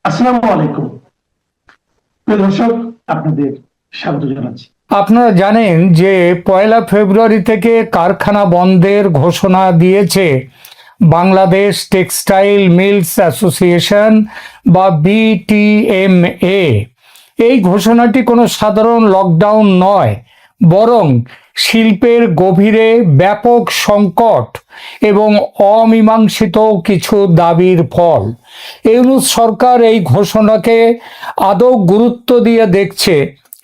আসসালামু আলাইকুম। প্রিয় দর্শক, আপনাদের স্বাগত জানাচ্ছি। আপনারা জানেন যে 1 ফেব্রুয়ারি থেকে কারখানা বন্ধের ঘোষণা দিয়েছে বাংলাদেশ টেক্সটাইল মিলস অ্যাসোসিয়েশন বা বিটিএমএ। এই ঘোষণাটি কোনো সাধারণ লকডাউন নয়, বরং শিল্পের গভীরে ব্যাপক সংকট এবং অমীমাংসিত কিছু দাবির ফল। ইউনূস সরকার এই ঘোষণাকে আদৌ গুরুত্ব দিয়ে দেখছে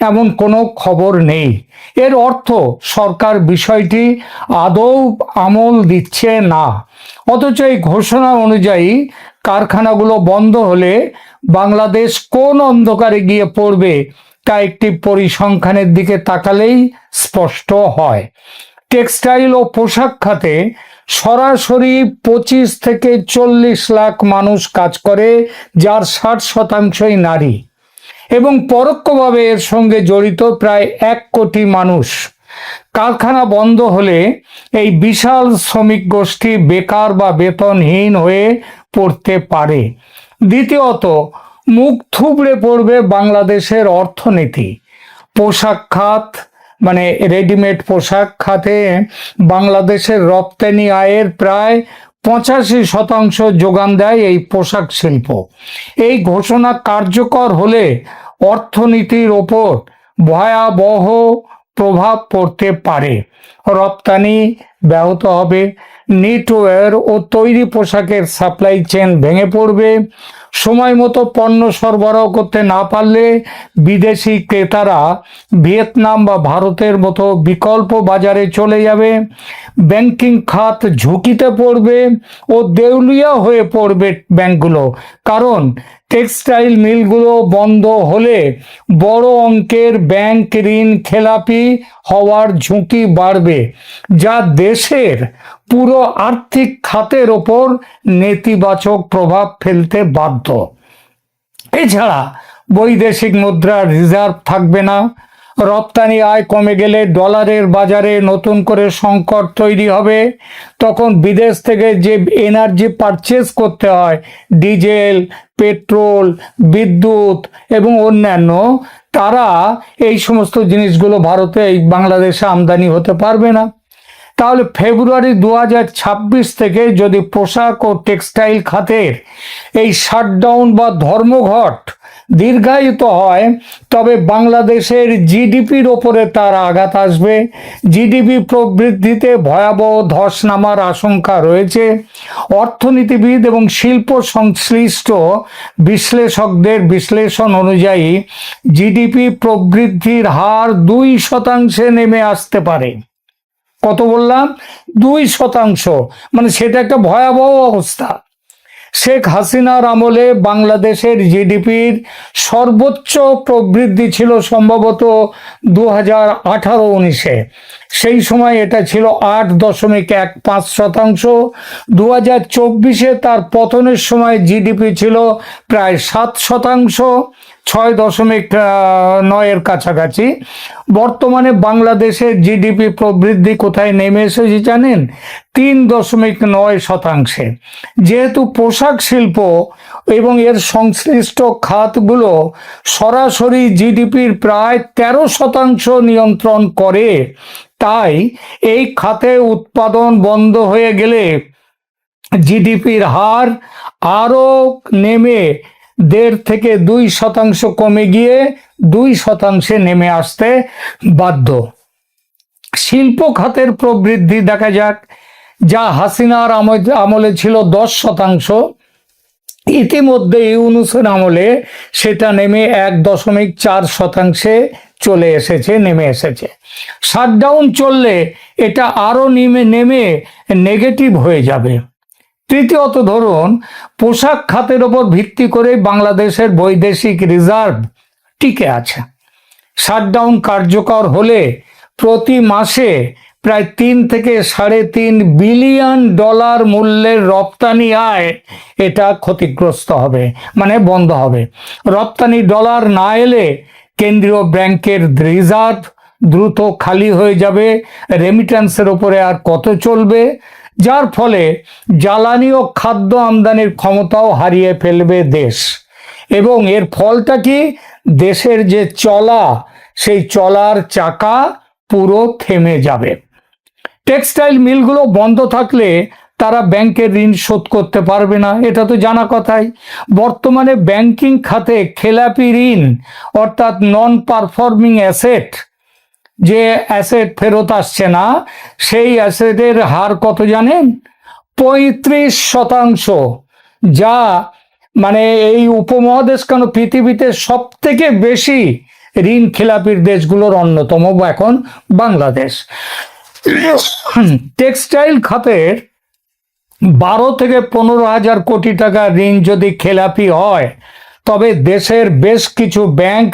এমন কোনো খবর নেই। এর অর্থ সরকার বিষয়টি আদৌ আমল দিচ্ছে না। অথচ এই ঘোষণা অনুযায়ী কারখানাগুলো বন্ধ হলে বাংলাদেশ কোন অন্ধকারে গিয়ে পড়বে তা একটি পরিসংখ্যানের দিকে তাকালেই স্পষ্ট হয়। টেক্সটাইল ও পোশাক খাতে সরাসরি 25 থেকে 40 লাখ মানুষ কাজ করে, যার 60% নারী, এবং পরোক্ষভাবে এর সঙ্গে জড়িত প্রায় 1 কোটি মানুষ। কারখানা বন্ধ হলে এই বিশাল শ্রমিক গোষ্ঠী বেকার বা বেতনহীন হয়ে পড়তে পারে। দ্বিতীয়ত, মুখ থুবড়ে পড়বে বাংলাদেশের অর্থনীতি। পোশাক খাত মানে রেডিমেড পোশাক খাতে বাংলাদেশের রপ্তানি আয়ের প্রায় 85% যোগান দেয় এই পোশাক শিল্প। এই ঘোষণা কার্যকর হলে অর্থনীতির ওপর ভয়াবহ প্রভাব পড়তে পারে। রপ্তানি ব্যাহত হবে, নিটওয়্যার ও তৈরি পোশাকের সাপ্লাই চেন ভেঙে পড়বে। সময় মতো পণ্য সরবরাহ করতে না পারলে বিদেশি ক্রেতারা ভিয়েতনাম বা ভারতের মতো বিকল্প বাজারে চলে যাবে। ব্যাংকিং খাত ঝুঁকিতে পড়বে ও দেউলিয়া হয়ে পড়বে ব্যাংকগুলো, কারণ টেক্সটাইল মিলগুলো বন্ধ হলে বড় অঙ্কের ব্যাংক ঋণ খেলাপি হওয়ার ঝুঁকি বাড়বে, যা দেশের পুরো আর্থিক খাতের ওপর নেতিবাচক প্রভাব ফেলতে বাধ্য। এছাড়া বৈদেশিক মুদ্রার রিজার্ভ থাকবে না। রপ্তানি আয় কমে গেলে ডলারের বাজারে নতুন করে সংকট তৈরি হবে। তখন বিদেশ থেকে যে এনার্জি পারচেজ করতে হয়, ডিজেল, পেট্রোল, বিদ্যুৎ এবং অন্যান্য, তারা এই সমস্ত জিনিসগুলো ভারতে এই বাংলাদেশে আমদানি হতে পারবে না। তাহলে ফেব্রুয়ারি 2026 থেকে যদি পোশাক ও টেক্সটাইল খাতের এই শাটডাউন বা ধর্মঘট দীর্ঘায়িত হয়, তবে বাংলাদেশের জিডিপির ওপরে তার আঘাত আসবে। জিডিপি প্রবৃদ্ধিতে ভয়াবহ ধস নামার আশঙ্কা রয়েছে। অর্থনীতিবিদ এবং শিল্প সংশ্লিষ্ট বিশ্লেষকদের বিশ্লেষণ অনুযায়ী জিডিপি প্রবৃদ্ধির হার 2% নেমে আসতে পারে। কত বললাম? 2%। মানে সেটা একটা ভয়াবহ অবস্থা। শেখ হাসিনার আমলে বাংলাদেশের জিডিপির সর্বোচ্চ প্রবৃদ্ধি ছিল সম্ভবত 2018-19-এ। সেই সময় এটা ছিল 8.15%। 2024-এ তার পতনের সময় জিডিপি ছিল প্রায় 7%, 6.9-এর কাছাকাছি। বর্তমানে বাংলাদেশের জিডিপি প্রবৃদ্ধি কোথায় নেমে এসেছে জানেন? 3.9%। যেহেতু পোশাক শিল্প এবং এর সংশ্লিষ্ট খাতগুলো সরাসরি জিডিপির প্রায় 13% নিয়ন্ত্রণ করে, তাই এই খাতে উৎপাদন বন্ধ হয়ে গেলে জিডিপির হার আরও নেমে 1.5 থেকে 2% কমে গিয়ে 2% নেমে আসতে বাধ্য। শিল্প খাতের প্রবৃদ্ধি দেখা যাক, যা হাসিনার আমলে ছিল 10%। ইতিমধ্যে ইউনূসের আমলে সেটা নেমে 1.4% নেমে এসেছে। শাটডাউন চললে এটা আরো নেমে নেগেটিভ হয়ে যাবে। তৃতীয়ত, ধরুন পোশাক খাতের ওপর ভিত্তি করে বাংলাদেশের বৈদেশিক রিজার্ভ টিকে আছে। শাটডাউন কার্যকর হলে প্রতি মাসে প্রায় 3 থেকে $3.5 বিলিয়ন মূল্যের রপ্তানি আয় এটা ক্ষতিগ্রস্ত হবে, মানে বন্ধ হবে। রপ্তানি ডলার না এলে কেন্দ্রীয় ব্যাংকের রিজার্ভ দ্রুত খালি হয়ে যাবে। রেমিটেন্সের উপরে আর কত চলবে, যার ফলে জ্বালানি ও খাদ্য আমদানির ক্ষমতাও হারিয়ে ফেলবে দেশ। এবং এর ফলটা কি, দেশের যে চলা সেই চলার চাকা পুরো থেমে যাবে। টেক্সটাইল মিলগুলো বন্ধ থাকলে তারা ব্যাংকের ঋণ শোধ করতে পারবে না, এটা তো জানা কথাই। বর্তমানে ব্যাংকিং খাতে খেলাপি ঋণ অর্থাৎ নন পারফর্মিং অ্যাসেট, যে অ্যাসেট ফেরত আসছে না, সেই অ্যাসেটের হার কত জানেন? 35%। যা মানে এই উপমহাদেশ কেন পৃথিবীতে সব থেকে বেশি ঋণ খেলাপির দেশগুলোর অন্যতম এখন বাংলাদেশ। টেক্সটাইল খাতের 12 থেকে 15,000 কোটি টাকা ঋণ যদি খেলাপি হয়, তবে দেশের বেশ কিছু ব্যাংক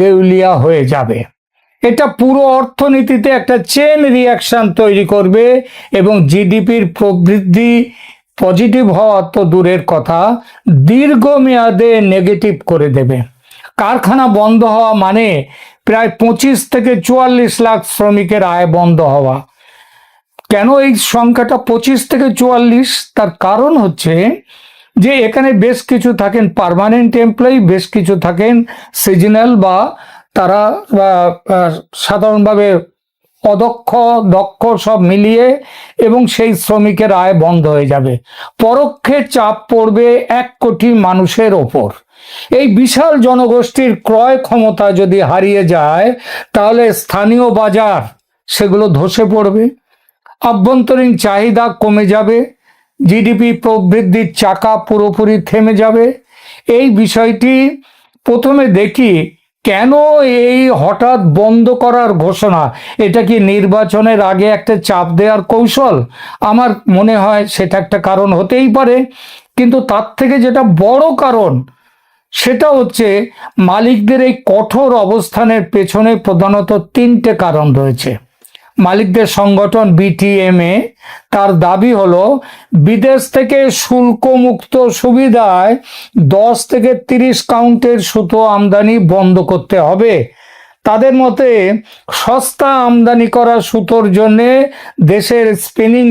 দেউলিয়া হয়ে যাবে। এটা পুরো অর্থনীতিতে একটা চেন রিয়াকশন তৈরি করবে এবং জিডিপির প্রবৃদ্ধি পজিটিভ হওয়া তো দূরের কথা, দীর্ঘমেয়াদে নেগেটিভ করে দেবে। কারখানা বন্ধ হওয়া মানে প্রায় 25 থেকে 44 লাখ শ্রমিকের আয় বন্ধ হওয়া। কেন এই সংখ্যাটা 25 থেকে 44? তার কারণ হচ্ছে যে এখানে বেশ কিছু থাকেন পার্মানেন্ট এমপ্লয়ি, বেশ কিছু থাকেন সিজনাল বা তারা সাধারণভাবে অদক্ষ দক্ষ সব মিলিয়ে, এবং সেই শ্রমিকের আয় বন্ধ হয়ে যাবে। পরোক্ষে চাপ পড়বে 1 কোটি মানুষের ওপর। এই বিশাল জনগোষ্ঠীর ক্রয় ক্ষমতা যদি হারিয়ে যায়, তাহলে স্থানীয় বাজার সেগুলো ধসে পড়বে, আভ্যন্তরীণ চাহিদা কমে যাবে, জিডিপি প্রবৃদ্ধির চাকা পুরোপুরি থেমে যাবে। এই বিষয়টি প্রথমে দেখি, কেন এই হঠাৎ বন্ধ করার ঘোষণা? এটা কি নির্বাচনের আগে একটা চাপ দেওয়ার কৌশল? আমার মনে হয় সেটা একটা কারণ হতেই পারে, কিন্তু তার থেকে যেটা বড় কারণ সেটা হচ্ছে মালিকদের এই কঠোর অবস্থানের পেছনে প্রধানত 3টে কারণ রয়েছে। মালিকদের সংগঠন বিটিএমএ, তার দাবি হলো বিদেশ থেকে শুল্কমুক্ত সুবিধায় 10 থেকে 30 কাউন্টের সুতো আমদানি বন্ধ করতে হবে। তাদের মতে সস্তা আমদানি করা সুতোর জন্যে দেশের স্পিনিং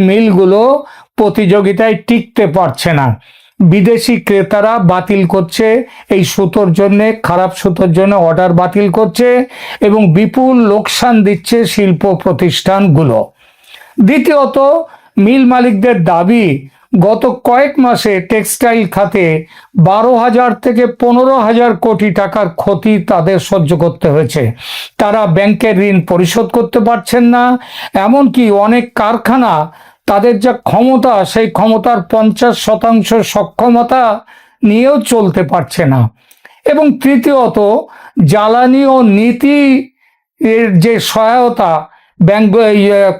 মিলগুলো প্রতিযোগিতায় টিকতে পারছে না। বিদেশি ক্রেতারা বাতিল করছে এই সুতোর জন্য, খারাপ সুতোর জন্য অর্ডার বাতিল করছে এবং বিপুল লোকসান দিচ্ছে শিল্প প্রতিষ্ঠানগুলো। দ্বিতীয়ত, মিল মালিকদের দাবি গত কয়েক মাসে টেক্সটাইল খাতে 12,000 থেকে 15,000 কোটি টাকার ক্ষতি তাদের সহ্য করতে হয়েছে। তারা ব্যাংকের ঋণ পরিশোধ করতে পারছেন না, এমনকি অনেক কারখানা তাদের যা ক্ষমতা সেই ক্ষমতার 50% সক্ষমতা নিয়েও চলতে পারছে না। এবং তৃতীয়ত, জ্বালানি ও নীতি এর যে সহায়তা ব্যাংক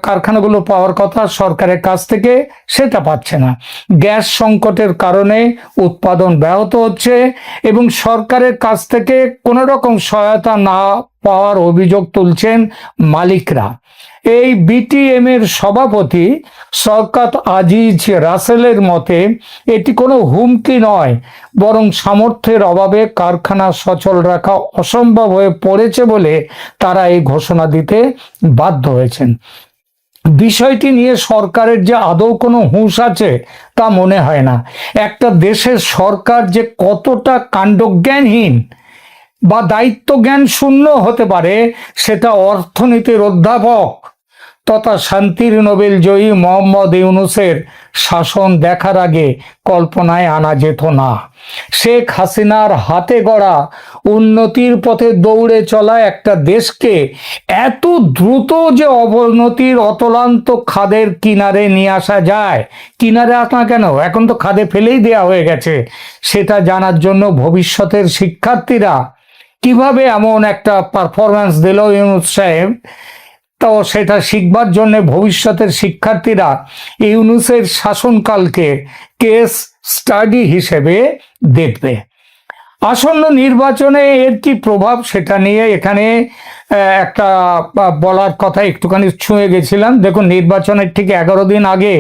কারখানাগুলো পাওয়ার কথা সরকারের কাছ থেকে, সেটা পাচ্ছে না। গ্যাস সংকটের কারণে উৎপাদন ব্যাহত হচ্ছে এবং সরকারের কাছ থেকে কোনো রকম সহায়তা না পাওয়ার অভিযোগ তুলছেন মালিকরা। এই বিটিএম এর সভাপতি শওকত আজিজ রাসেলের মতে এটি কোনো হুমকি নয়, বরং সামর্থ্যের অভাবে কারখানা সচল রাখা অসম্ভব হয়ে পড়েছে বলে তারা এই ঘোষণা দিতে বাধ্য হয়েছেন। বিষয়টি নিয়ে সরকারের যে আদৌ কোনো হুঁশ আছে তা মনে হয় না। একটা দেশের সরকার যে কতটা কাণ্ডজ্ঞানহীন বা দায়িত্ব জ্ঞান শূন্য হতে পারে, সেটা অর্থনীতির অধ্যাপক তথা শান্তির নোবেল জয়ী মোহাম্মদ ইউনূসের শাসন দেখার আগে কল্পনায় আনা যেত না। শেখ হাসিনার হাতে গড়া উন্নতির পথে দৌড়ে চলা একটা দেশকে এত দ্রুত যে অবনতির অতলান্ত খাদের কিনারে নিয়ে আসা যায়, কিনারে আসা কেন, এখন তো খাদে ফেলেই দেয়া হয়ে গেছে, সেটা জানার জন্য ভবিষ্যতের শিক্ষার্থীরা কিভাবে এমন একটা পারফরম্যান্স দিল ইউনূস সাহেব, তো সেটা শিখবার জন্য ভবিষ্যতের শিক্ষার্থীরা ইউনূসের শাসনকালকে কেস স্টাডি হিসেবে দেখবে। আসন্ন নির্বাচনে এর কি প্রভাব সেটা নিয়ে এখানে একটা বলার কথা একটুখানি ছুঁয়ে গেছিলাম। দেখুন, নির্বাচনের ঠিক 11 দিন আগে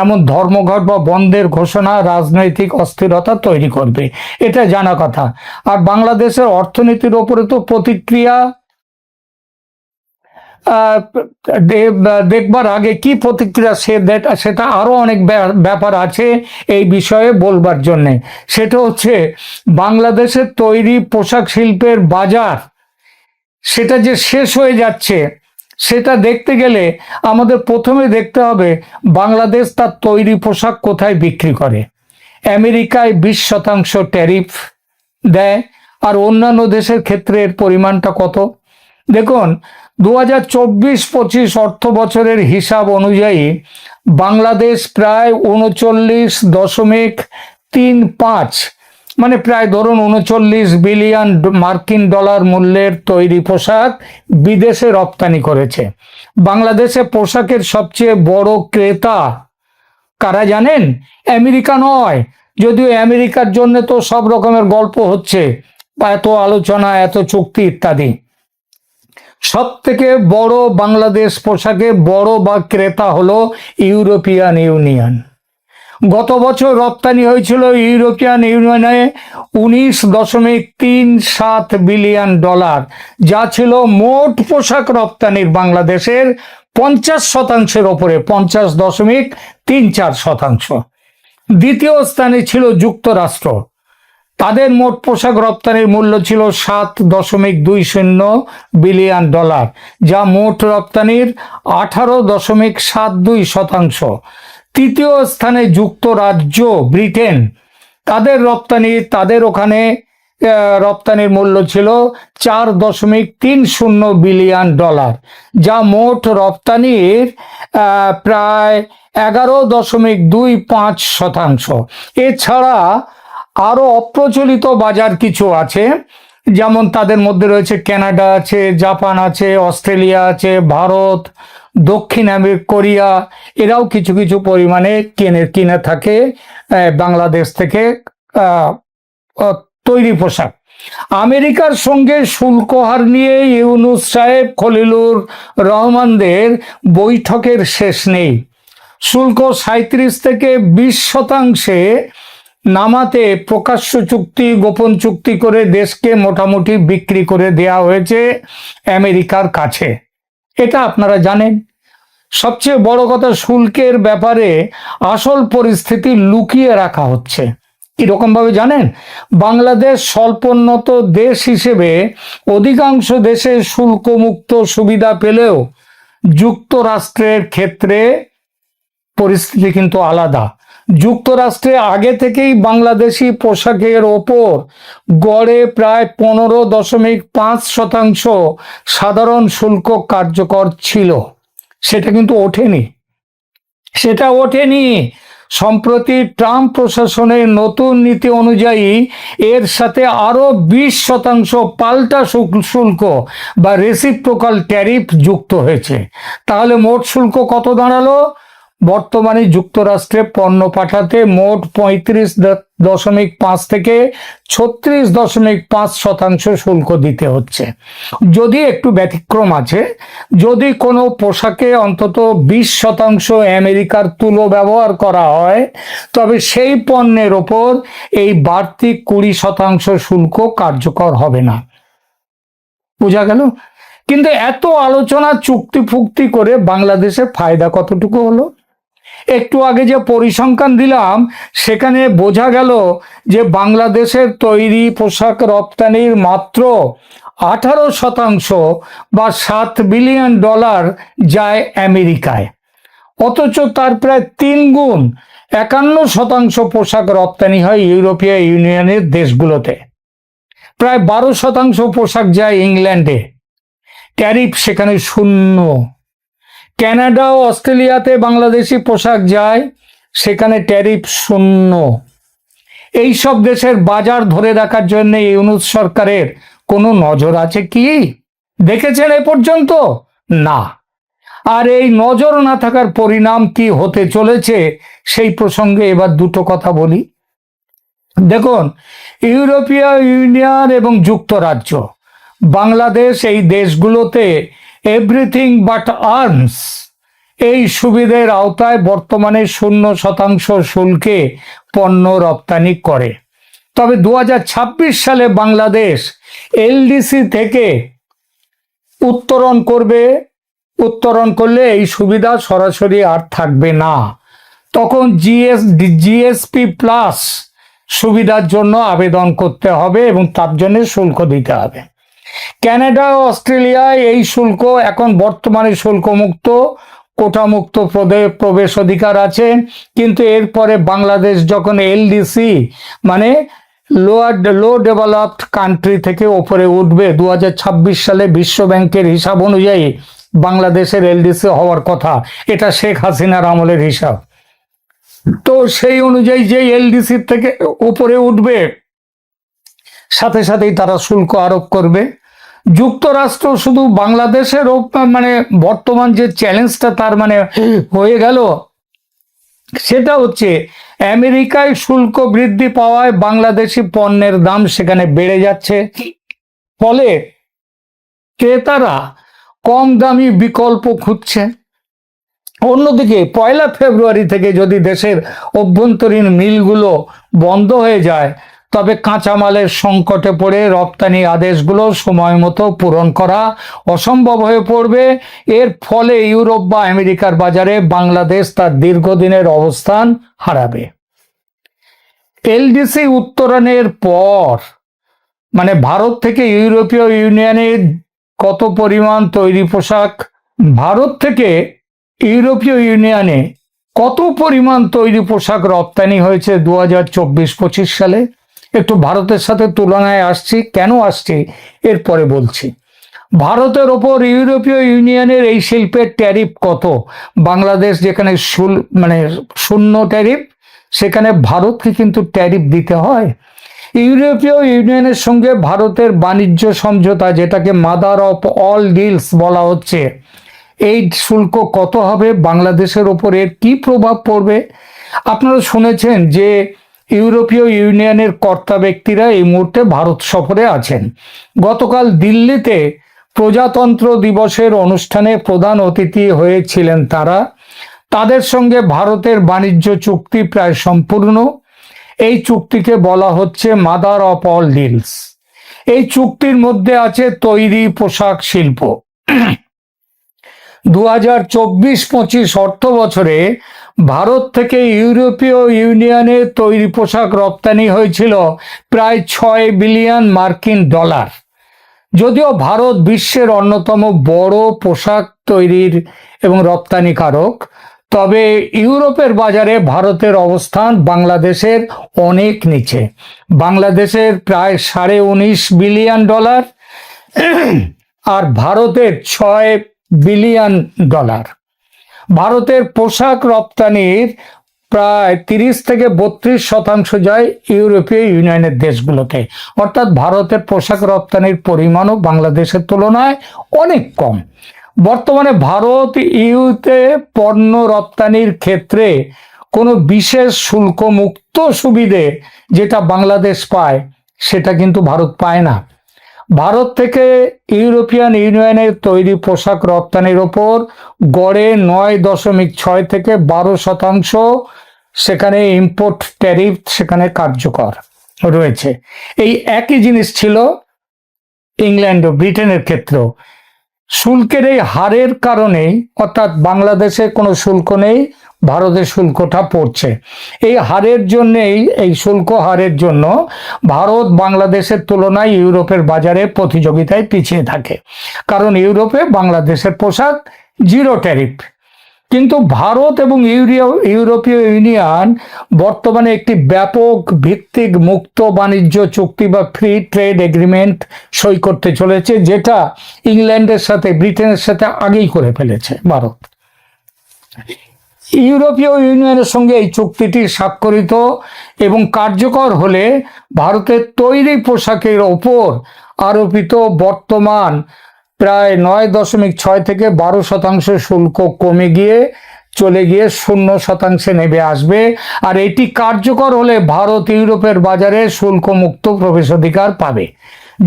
এমন ধর্মঘট বা বন্ধের ঘোষণা রাজনৈতিক অস্থিরতা তৈরি করবে, এটা জানা কথা। আর বাংলাদেশের অর্থনীতির ওপরে তো প্রতিক্রিয়া দেখবার আগে কি প্রতিক্রিয়া সেটা আরো অনেক ব্যাপার আছে এই বিষয়ে বলবার জন্যে। সেটা হচ্ছে বাংলাদেশের তৈরি পোশাক শিল্পের বাজার সেটা যে শেষ হয়ে যাচ্ছে, সেটা দেখতে গেলে আমাদের প্রথমে দেখতে হবে বাংলাদেশ তার তৈরি পোশাক কোথায় বিক্রি করে। আমেরিকায় 20% ট্যারিফ দেয়, আর অন্যান্য দেশের ক্ষেত্রে এর পরিমাণটা কত? দেখুন, 2024-25 অর্থ বছরের হিসাব অনুযায়ী বাংলাদেশ প্রায় 39.35, মানে প্রায় ধরুন 39 বিলিয়ন মার্কিন ডলার মূল্যের তৈরি পোশাক বিদেশে রপ্তানি করেছে। বাংলাদেশে পোশাকের সবচেয়ে বড় ক্রেতা কারা জানেন? আমেরিকা নয়, যদিও আমেরিকার জন্য তো সব রকমের গল্প হচ্ছে, এত আলোচনা, এত চুক্তি ইত্যাদি। সব থেকে বড় বাংলাদেশ পোশাকে বড় বা ক্রেতা হলো ইউরোপিয়ান ইউনিয়ন। গত বছর রপ্তানি হয়েছিল ইউরোপিয়ান ইউনিয়নে 19.37 বিলিয়ন ডলার, যা ছিল মোট পোশাক রপ্তানির বাংলাদেশের 50%-এর ওপরে, 50.34%। দ্বিতীয় স্থানে ছিল যুক্তরাষ্ট্র, তাদের মোট পোশাক রপ্তানির মূল্য ছিল 7.20 বিলিয়ন ডলার, যা মোট রপ্তানির 18.72%। তৃতীয় স্থানে যুক্তরাজ্য, ব্রিটেন, তাদের ওখানে রপ্তানির মূল্য ছিল 4.30 বিলিয়ন ডলার, যা মোট রপ্তানির প্রায় 11.25%। এছাড়া আরো অপ্রচলিত বাজার কিছু আছে, যেমন তাদের মধ্যে রয়েছে কানাডা আছে, জাপান আছে, অস্ট্রেলিয়া আছে, ভারত, দক্ষিণ কোরিয়া, এরাও কিছু কিছু পরিমাণে কিনে থাকে বাংলাদেশ থেকে তৈরি পোশাক। আমেরিকার সঙ্গে শুল্ক হার নিয়ে ইউনূস সাহেব, খলিলুর রহমানদের বৈঠকের শেষ নেই। শুল্ক 37 থেকে 20% নামাতে প্রকাশ্য চুক্তি, গোপন চুক্তি করে দেশকে মোটামুটি বিক্রি করে দেয়া হয়েছে আমেরিকার কাছে, এটা আপনারা জানেন। সবচেয়ে বড় কথা, শুল্কের ব্যাপারে আসল পরিস্থিতি লুকিয়ে রাখা হচ্ছে। এরকম ভাবে জানেন, বাংলাদেশ স্বল্পোন্নত দেশ হিসেবে অধিকাংশ দেশে শুল্কমুক্ত সুবিধা পেলেও যুক্তরাষ্ট্রের ক্ষেত্রে পরিস্থিতি কিন্তু আলাদা। যুক্তরাষ্ট্রে আগে থেকেই বাংলাদেশি পোশাকের ওপর গড়ে প্রায় 15.5% সাধারণ শুল্ক কার্যকর ছিল। সেটা কিন্তু ওঠেনি। সম্প্রতি ট্রাম্প প্রশাসনের নতুন নীতি অনুযায়ী এর সাথে আরো 20% পাল্টা শুল্ক বা রেসিপ্রোকাল ট্যারিফ যুক্ত হয়েছে। তাহলে মোট শুল্ক কত দাঁড়ালো? বর্তমানে যুক্তরাষ্ট্রে পণ্য পাঠাতে মোট 35.5 থেকে 36.5% শুল্ক দিতে হচ্ছে। যদি একটু ব্যতিক্রম আছে, যদি কোনো পোশাকে অন্তত 20% আমেরিকার তুলো ব্যবহার করা হয়, তবে সেই পণ্যের ওপর এই বাড়তি 20% শুল্ক কার্যকর হবে না। বোঝা গেল? কিন্তু এত আলোচনা, চুক্তি ফুক্তি করে বাংলাদেশে ফায়দা কতটুকু হলো? একটু আগে যে পরিসংখ্যান দিলাম, সেখানে বোঝা গেল যে বাংলাদেশের তৈরি পোশাক রপ্তানির মাত্র 18% বা 7 বিলিয়ন ডলার যায় আমেরিকায়, অথচ তার প্রায় 3 গুণ 51% পোশাক রপ্তানি হয় ইউরোপীয় ইউনিয়নের দেশগুলোতে। প্রায় 12% পোশাক যায় ইংল্যান্ডে, ট্যারিফ সেখানে 0। কানাডা ও অস্ট্রেলিয়াতে বাংলাদেশি পোশাক যায়, সেখানে ট্যারিফ 0। এই সব দেশের বাজার ধরে রাখার জন্য ইউনূস সরকারের কোনো নজর আছে কি? দেখেছেন এ পর্যন্ত? না। আর এই নজর না থাকার পরিণাম কি হতে চলেছে, সেই প্রসঙ্গে এবার দুটো কথা বলি। দেখুন, ইউরোপীয় ইউনিয়ন এবং যুক্তরাজ্য, বাংলাদেশ এই দেশগুলোতে এভরিথিং বাট আর্মস এই সুবিধের আওতায় বর্তমানে 0% শুল্কে পণ্য রপ্তানি করে। তবে 2026 সালে বাংলাদেশ এলডিসি থেকে উত্তরণ করবে উত্তরণ করলে এই সুবিধা সরাসরি আর থাকবে না। তখন জিএসপি প্লাস সুবিধার জন্য আবেদন করতে হবে এবং তার জন্য শুল্ক দিতে হবে। কানাডা ও অস্ট্রেলিয়ায় এই শুল্ক এখন বর্তমানে শুল্কমুক্ত, কোটামুক্ত প্রবেশ অধিকার আছে, কিন্তু এরপরে বাংলাদেশ যখন এলডিসি মানে লো ডেভেলপড কান্ট্রি থেকে ওপরে উঠবে, 2026 সালে বিশ্ব ব্যাংকের হিসাব অনুযায়ী বাংলাদেশের এলডিসি হওয়ার কথা, এটা শেখ হাসিনার আমলের হিসাব। তো সেই অনুযায়ী যে এলডিসি থেকে উপরে উঠবে সাথে সাথেই তারা শুল্ক আরোপ করবে। যুক্তরাষ্ট্র শুধু বাংলাদেশের মানে বর্তমান যে চ্যালেঞ্জটা তার মানে হয়ে গেল, সেটা হচ্ছে আমেরিকায় শুল্ক বৃদ্ধি পাওয়ায় বাংলাদেশি পণ্যের দাম সেখানে বেড়ে যাচ্ছে, ফলে ক্রেতারা কম দামি বিকল্প খুঁজছে। অন্যদিকে 1 ফেব্রুয়ারি থেকে যদি দেশের অভ্যন্তরীণ মিলগুলো বন্ধ হয়ে যায়, তবে কাঁচামালের সংকটে পড়ে রপ্তানি আদেশগুলো সময় মতো পূরণ করা অসম্ভব হয়ে পড়বে। এর ফলে ইউরোপ বা আমেরিকার বাজারে বাংলাদেশ তার দীর্ঘদিনের অবস্থান হারাবে। এলডিসি উত্তরণের পর মানে ভারত থেকে ইউরোপীয় ইউনিয়নে কত পরিমাণ তৈরি পোশাক, ভারত থেকে ইউরোপীয় ইউনিয়নে কত পরিমাণ তৈরি পোশাক রপ্তানি হয়েছে 2024-25 সালে, একটু ভারতের সাথে তুলনায় আসছি। কেন আসছি এরপরে বলছি। ভারতের ওপর ইউরোপীয় ইউনিয়নের এই শিল্পের ট্যারিফ কত? বাংলাদেশ যেখানে শূন্য ট্যারিফ, সেখানে ভারতকে কিন্তু ট্যারিফ দিতে হয়। ইউরোপীয় ইউনিয়নের সঙ্গে ভারতের বাণিজ্য সমঝোতা, যেটাকে মাদার অফ অল ডিলস বলা হচ্ছে, এই শুল্ক কত হবে? বাংলাদেশের ওপর এর কি প্রভাব পড়বে? আপনারা শুনেছেন যে ইউরোপীয় ইউনিয়নের কর্তা ব্যক্তিরা এই মুহূর্তে ভারত সফরে আছেন। গতকাল দিল্লিতে প্রজাতন্ত্র দিবসের অনুষ্ঠানে প্রধান অতিথি হয়েছিলেন তারা। তাদের সঙ্গে ভারতের বাণিজ্য চুক্তি প্রায় সম্পূর্ণ। এই চুক্তিকে বলা হচ্ছে মাদার অফ অল ডিলস। এই চুক্তির মধ্যে আছে তৈরি পোশাক শিল্প। 2024-25 অর্থ বছরে ভারত থেকে ইউরোপীয় ইউনিয়নে তৈরি পোশাক রপ্তানি হয়েছিল প্রায় 6 বিলিয়ন মার্কিন ডলার। যদিও ভারত বিশ্বের অন্যতম বড় পোশাক তৈরির এবং রপ্তানিকারক, তবে ইউরোপের বাজারে ভারতের অবস্থান বাংলাদেশের অনেক নিচে। বাংলাদেশের প্রায় 19.5 বিলিয়ন ডলার আর ভারতের 6 বিলিয়ন ডলার। ভারতের পোশাক রপ্তানির প্রায় 30-32% যায় ইউরোপীয় ইউনিয়নের দেশগুলোতে, অর্থাৎ ভারতের পোশাক রপ্তানির পরিমাণও বাংলাদেশের তুলনায় অনেক কম। বর্তমানে ভারত ইউতে পণ্য রপ্তানির ক্ষেত্রে কোনো বিশেষ শুল্ক মুক্ত সুবিধে যেটা বাংলাদেশ পায়, সেটা কিন্তু ভারত পায় না। ভারত থেকে ইউরোপিয়ান ইউনিয়নের তৈরি পোশাক রপ্তানির ওপর গড়ে 9.6 থেকে 12% সেখানে ইম্পোর্ট ট্যারিফ সেখানে কার্যকর রয়েছে। এই একই জিনিস ছিল ইংল্যান্ড ও ব্রিটেনের ক্ষেত্রেও। শুল্কের এই হারের কারণেই, অর্থাৎ বাংলাদেশে কোনো শুল্ক নেই, ভারতের শুল্কটা পড়ছে। এই হারের জন্যেই, এই শুল্ক হারের জন্য ভারত বাংলাদেশের তুলনায় ইউরোপের বাজারে প্রতিযোগিতায় পিছিয়ে থাকে, কারণ ইউরোপে বাংলাদেশের পোশাক জিরো ট্যারিফ। কিন্তু ভারত এবং ইউরোপীয় ইউনিয়ন বর্তমানে একটি ব্যাপক ভিত্তিক মুক্ত বাণিজ্য চুক্তি বা ফ্রি ট্রেড এগ্রিমেন্ট সই করতে চলেছে, যেটা ইংল্যান্ডের সাথে, ব্রিটেনের সাথে আগেই করে ফেলেছে ভারত। ইউরোপীয় ইউনিয়নের সঙ্গে এই চুক্তিটি স্বাক্ষরিত এবং কার্যকর হলে ভারতের তৈরি পোশাকের ওপর আরোপিত বর্তমান প্রায় 9.6 থেকে 12% শুল্ক কমে গিয়ে চলে গিয়ে 0% নেমে আসবে। আর এটি কার্যকর হলে ভারত ইউরোপের বাজারে শুল্কমুক্ত প্রবেশাধিকার পাবে,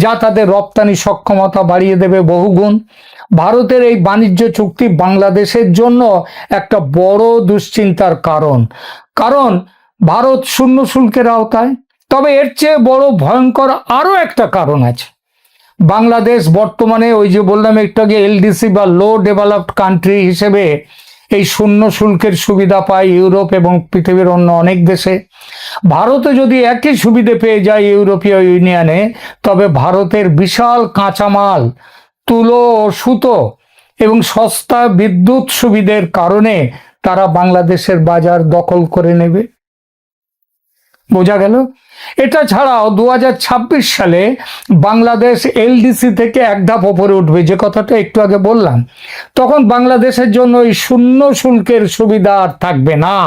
যা তাদের রপ্তানি সক্ষমতা বাড়িয়ে দেবে বহুগুণ। ভারতের এই বাণিজ্য চুক্তি বাংলাদেশের জন্য একটা বড় দুশ্চিন্তার কারণ ভারত শূন্য শুল্কের আওতায়। তবে এর চেয়ে বড় ভয়ঙ্কর আরো একটা কারণ আছে। বাংলাদেশ বর্তমানে ওই যে বললাম একটু আগে এলডিসি বা লো ডেভেলপড কান্ট্রি হিসেবে এই শূন্য শুল্কের সুবিধা পায় ইউরোপ এবং পৃথিবীর অন্য অনেক দেশে। ভারতে যদি একই সুবিধে পেয়ে যায় ইউরোপীয় ইউনিয়নে, তবে ভারতের বিশাল কাঁচামাল, তুলো ও সুতো এবং সস্তা বিদ্যুৎ সুবিধের কারণে তারা বাংলাদেশের বাজার দখল করে নেবে। বোঝা গেল? এটা ছাড়াও 2026 সালে বাংলাদেশ এলডিসি থেকে এক ধাপ ওপরে উঠবে, যে কথাটা একটু আগে বললাম। তখন বাংলাদেশের জন্য এই শূন্য শুল্কের সুবিধা আর থাকবে না।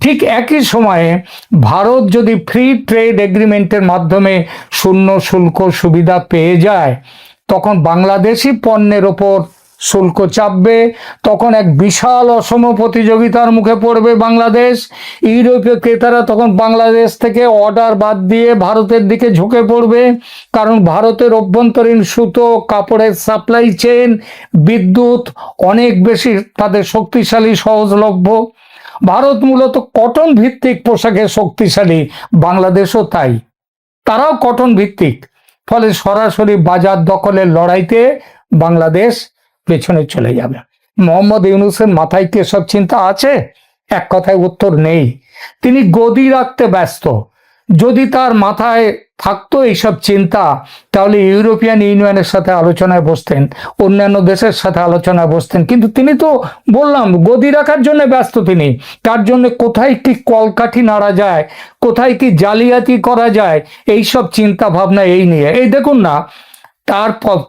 ঠিক একই সময়ে ভারত যদি ফ্রি ট্রেড এগ্রিমেন্টের মাধ্যমে শূন্য শুল্ক সুবিধা পেয়ে যায়, তখন বাংলাদেশি পণ্যের ওপর শুল্ক চাপবে। তখন এক বিশাল অসম প্রতিযোগিতার মুখে পড়বে বাংলাদেশ। ইউরোপীয় ক্রেতারা তখন বাংলাদেশ থেকে অর্ডার বাদ দিয়ে ভারতের দিকে ঝুঁকে পড়বে, কারণ ভারতের অভ্যন্তরীণ সুতো, কাপড়ের সাপ্লাই চেইন, বিদ্যুৎ অনেক বেশি তাদের শক্তিশালী, সহজলভ্য। ভারত মূলত কটন ভিত্তিক পোশাকে শক্তিশালী, বাংলাদেশও তাই, তারাও কটন ভিত্তিক। ফলে সরাসরি বাজার দখলের লড়াইতে বাংলাদেশ পেছনে চলে যাবে। মোহাম্মদ ইউনূসের মাথায় কি এসব চিন্তা আছে? এক কথায় উত্তর নেই। তিনি গদি রাখতে ব্যস্ত। যদি তার মাথায় থাকতো এইসব চিন্তা, তাহলে ইউরোপিয়ান ইউনিয়নের সাথে আলোচনায় বসতেন, অন্যান্য দেশের সাথে আলোচনায় বসতেন। কিন্তু তিনি তো বললাম গদি রাখার জন্য ব্যস্ত। তিনি তার জন্য কোথায় কি কলকাঠি নাড়া যায়, কোথায় কি জালিয়াতি করা যায়, এইসব চিন্তা ভাবনা এই নিয়ে। এই দেখুন না,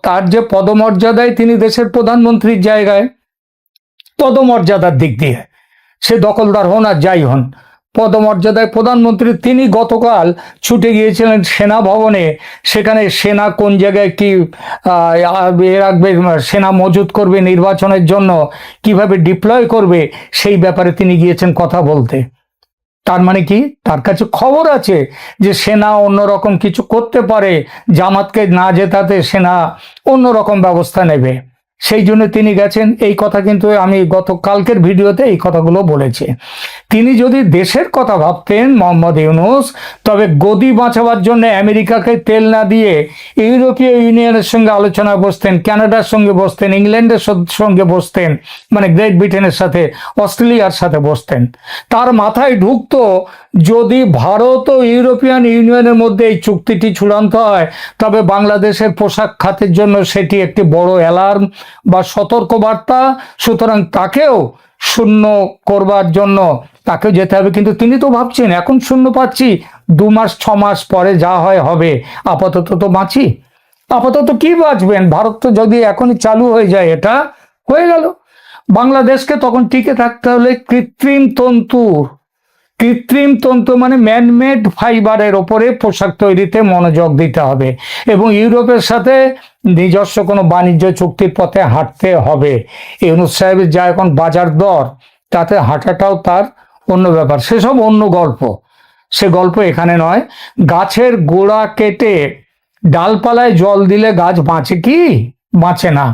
তার যে পদমর্যাদায় তিনি দেশের প্রধানমন্ত্রীর জায়গায়, পদমর্যাদার দিক দিয়ে সে দখলদার হন আর যাই হন, পদমর্যাদায় প্রধানমন্ত্রী, তিনি গতকাল ছুটে গিয়েছিলেন সেনা ভবনে। সেখানে সেনা কোন জায়গায় কি রাখবে, সেনা মজুত করবে নির্বাচনের জন্য, কিভাবে ডিপ্লয় করবে, সেই ব্যাপারে তিনি গিয়েছেন কথা বলতে। তার মানে কি, তার কাছে খবর আছে যে সেনা অন্যরকম কিছু করতে পারে, জামাতকে না জেতাতে সেনা অন্যরকম ব্যবস্থা নেবে, সেই জন্য তিনি গেছেন। এই কথা কিন্তু আমি গতকালকের ভিডিওতে এই কথাগুলো বলেছি। তিনি যদি দেশের কথা ভাবতেন মোহাম্মদ ইউনূস, তবে গদি বাঁচাবার জন্য আমেরিকাকে তেল না দিয়ে ইউরোপীয় ইউনিয়নের সঙ্গে আলোচনায় বসতেন, কানাডার সঙ্গে বসতেন, ইংল্যান্ডের সঙ্গে বসতেন, মানে গ্রেট ব্রিটেনের সাথে, অস্ট্রেলিয়ার সাথে বসতেন। তার মাথায় ঢুকতো যদি ভারত ও ইউরোপিয়ান ইউনিয়নের মধ্যে এই চুক্তিটি চূড়ান্ত হয়, তবে বাংলাদেশের পোশাক খাতের জন্য সেটি একটি বড় অ্যালার্ম বা সতর্কবার্তা। সুতরাং তাকেও শূন্য করবার জন্য তাকেও যেতে হবে। কিন্তু তিনি তো ভাবছেন এখন শূন্য পাচ্ছি, 2 মাস 6 মাস পরে যা হয় হবে, আপাতত তো বাঁচি। আপাতত কি বাঁচবেন? ভারত তো যদি এখনই চালু হয়ে যায়, এটা হয়ে গেল। বাংলাদেশকে তখন টিকে থাকতে হলে কৃত্রিম তন্তু মানে ম্যানমেড ফাইবারের ওপরে পোশাক তৈরিতে মনোযোগ দিতে হবে এবং ইউরোপের সাথে নিজস্ব কোনো বাণিজ্য চুক্তির পথে হাঁটতে হবে। ইউনূস সাহেবের যা এখন বাজার দর, তাতে হাঁটাটাও তার অন্য ব্যাপার, সেসব অন্য গল্প, সে গল্প এখানে নয়। গাছের গোড়া কেটে ডালপালায় জল দিলে গাছ বাঁচে কি? বাঁচে না।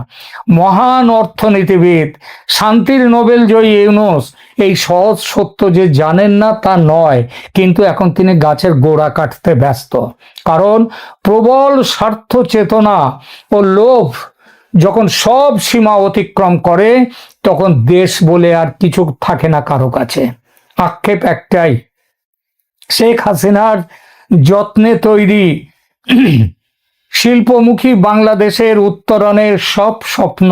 মহান অর্থনীতিবিদ, শান্তির নোবেল জয়ী ইউনূস এই সহজ সত্য যে জানেন না তা নয়, কিন্তু এখন তিনি গাছের গোড়া কাটতে ব্যস্ত। কারণ প্রবল স্বার্থ চেতনা ও লোভ যখন সব সীমা অতিক্রম করে, তখন দেশ বলে আর কিছু থাকে না কারো কাছে। আক্ষেপ একটাই, শেখ হাসিনার যত্নে তৈরি শিল্পমুখী বাংলাদেশের উত্তরণের সব স্বপ্ন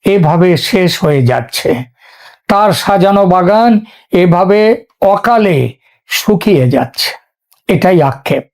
এভাবে শেষ হয়ে যাচ্ছে। তার সাজানো বাগান এভাবে অকালে শুকিয়ে যাচ্ছে। এটাই আক্ষেপ।